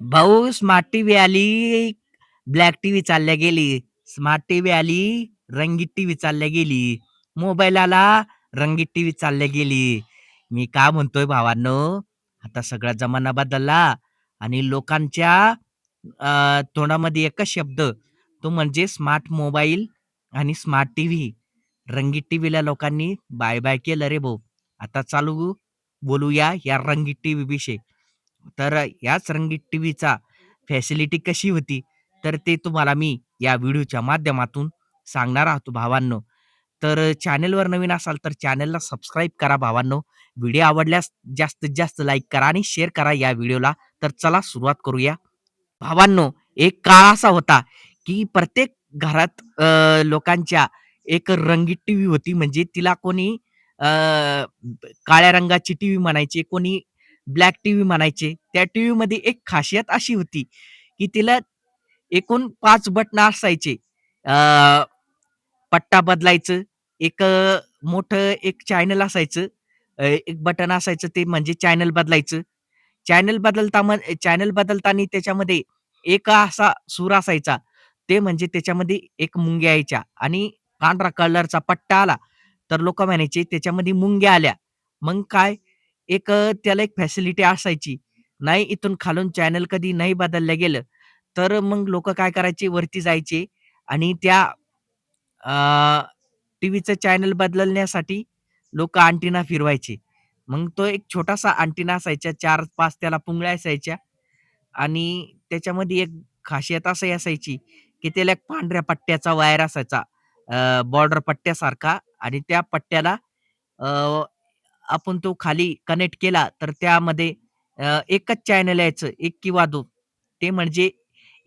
भाऊ smart TV आली, black TV चालल्या गेली. स्मार्ट टीव्ही आली, रंगीत टीव्ही चालल्या गेली. मोबाईल आला, रंगीत टीव्ही चालल्या गेली. मी काय म्हणतोय भावांनो, आता सगळा जमाना बदलला आणि लोकांच्या तोंडामध्ये एकच शब्द, तो म्हणजे स्मार्ट मोबाईल आणि स्मार्ट टीव्ही. रंगीत टीव्हीला लोकांनी बाय-बाय केलं रे भाऊ. आता चालू बोलूया या रंगीत टीव्ही विषयी. तर याच रंगीत टीव्हीचा फॅसिलिटी कशी होती, तर ते तुम्हाला मी या व्हिडिओच्या माध्यमातून सांगणार आहोत भावांनो. तर चॅनलवर नवीन असाल तर चॅनलला सबस्क्राईब करा भावांनो. व्हिडिओ आवडल्यास जास्तीत जास्त लाईक करा आणि शेअर करा या व्हिडिओला. तर चला सुरुवात करूया. भावांनो, एक काळ असा होता, की प्रत्येक घरात लोकांच्या एक रंगीत टीव्ही होती. म्हणजे तिला कोणी काळ्या रंगाची टीव्ही म्हणायचे, कोणी ब्लॅक टीव्ही म्हणायचे. त्या टीव्हीमध्ये एक खासियत अशी होती, की तिला एकूण 5 बटणं असायचे. अ, पट्टा बदलायचं, एक मोठं एक चॅनल असायचं. एक बटन असायचं ते म्हणजे चॅनल बदलायचं. चॅनल बदलताना त्याच्यामध्ये एक असा सूर असायचा. ते म्हणजे त्याच्यामध्ये एक मुंग्या यायच्या आणि पांढरा कलरचा पट्टा आला, तर लोकं म्हणायचे त्याच्यामध्ये मुंग्या आल्या. मग काय एक त्याला एक फॅसिलिटी असायची. नाही इथून खालून चॅनल कधी नाही बदललं गेलं, तर मग लोकं काय करायचे वरती जायचे आणि त्या टीव्हीचं चॅनल बदलण्यासाठी लोकं अँटिना फिरवायचे. मग तो एक छोटासा अँटिना असायचा 4-5 त्याला पुंगळ्या असायच्या आणि त्याच्यामध्ये एक खासियत अशी असायची, की त्याला एक पांढऱ्या पट्ट्याचा वायर असायचा. बॉर्डर पट्ट्यासारखा आणि त्या पट्ट्याला अ, आपण तो खाली कनेक्ट केला तर त्यामध्ये एकच चॅनल यायचं, 1 किंवा 2. ते म्हणजे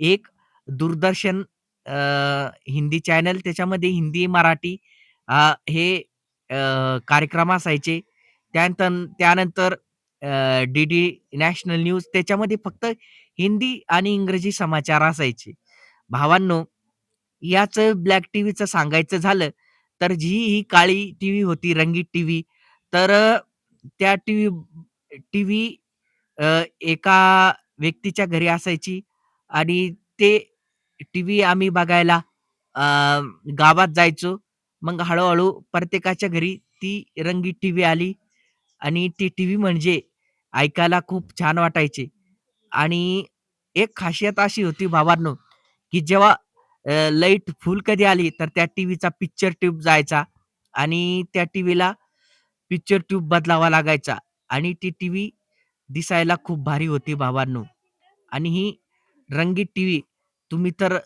एक दूरदर्शन अ, हिंदी चॅनल त्याच्यामध्ये हिंदी, मराठी हे कार्यक्रम असायचे. त्यानंतर डी-डी नॅशनल न्यूज त्याच्यामध्ये फक्त हिंदी आणि इंग्रजी समाचार असायचे. भावांनो, याच ब्लॅक टीव्हीचं सांगायचं झालं, तर ही काळी टीव्ही होती, रंगीत टीव्ही. तर त्या टीव्ही एका व्यक्तीच्या घरी असायची आणि ते टीव्ही आम्ही बघायला अ, गावात जायचो. मग हळू-हळू प्रत्येकाच्या घरी ती रंगीत टीव्ही आली आणि ती टीव्ही म्हणजे ऐकायला खूप छान वाटायचे आणि एक खासियत अशी होती भावांनो, की जेव्हा लाईट फुल कधी आली, तर त्या टीव्हीचा पिक्चर ट्यूब जायचा आणि त्या टीव्हीला पिक्चर ट्यूब बदलावा लागायचा आणि ती टीव्ही दिसायला खूप भारी होती भावांनो. आणि ही रंगीत टीव्ही तुम्ही तर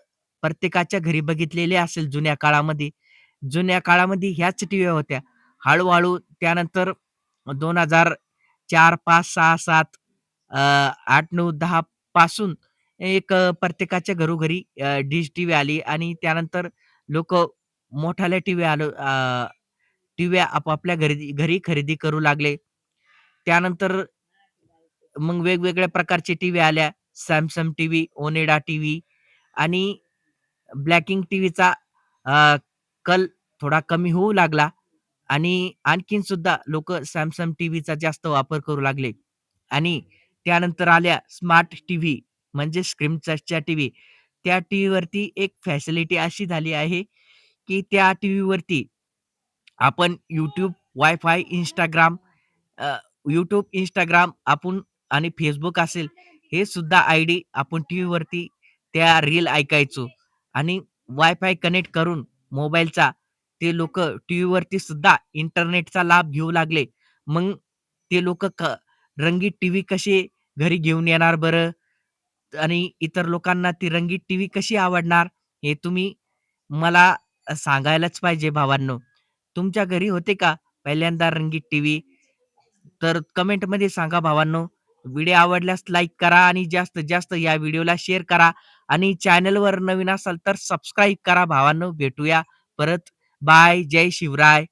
प्रत्येकाच्या घरी बघितलेली असेल जुन्या काळामध्ये. जुन्या काळामध्ये ह्याच टीव्ह्या होत्या. हळू-हळू त्यानंतर 2004, 5, 6, 7 8, 9, 10 पासून एक प्रत्येकाच्या घरोघरी डिश टीव्ही आली आणि त्यानंतर लोकं मोठाल्या टीव्ह्या आपापल्या घरी घरी खरेदी करू लागले. त्यानंतर मग वेगवेगळ्या प्रकारचे टीव्ही आल्या. Samsung टीव्ही, ओनिडा टीव्ही आणि ब्लॅकिंग टीव्हीचा कल थोडा कमी होऊ लागला आणि आणखीन सुद्धा लोकं Samsung टीव्हीचा जास्त वापर करू लागले आणि त्यानंतर आल्या स्मार्ट टीव्ही म्हणजे स्क्रीन टचच्या टीव्ही. त्या टीव्हीवरती एक फॅसिलिटी अशी झाली आहे, की त्या टीव्हीवरती आपण YouTube, वायफाय, Instagram अ, YouTube, Instagram आपण आणि Facebook असेल, हे सुद्धा आयडी आपण टीव्हीवरती त्या रील ऐकायचो आणि वायफाय कनेक्ट करून मोबाईलचा ते लोकं टीव्हीवरती सुद्धा इंटरनेटचा लाभ घेऊ लागले. मग ते लोकं रंगीत टीव्ही कसे घरी घेऊन येणार बरं? आणि इतर लोकांना ती रंगीत टीव्ही कशी आवडणार? हे तुम्ही मला सांगायलाच पाहिजे भावांनो. तुमच्या घरी होते का पहिल्यांदा रंगीत टीव्ही? तर कमेंटमध्ये सांगा भावांनो. व्हिडिओ आवडल्यास लाईक करा आणि जास्तीत जास्त या व्हिडिओला शेअर करा आणि चॅनलवर नवीन असाल तर सबस्क्राईब करा भावांनो. भेटूया परत. बाय. जय शिवराय.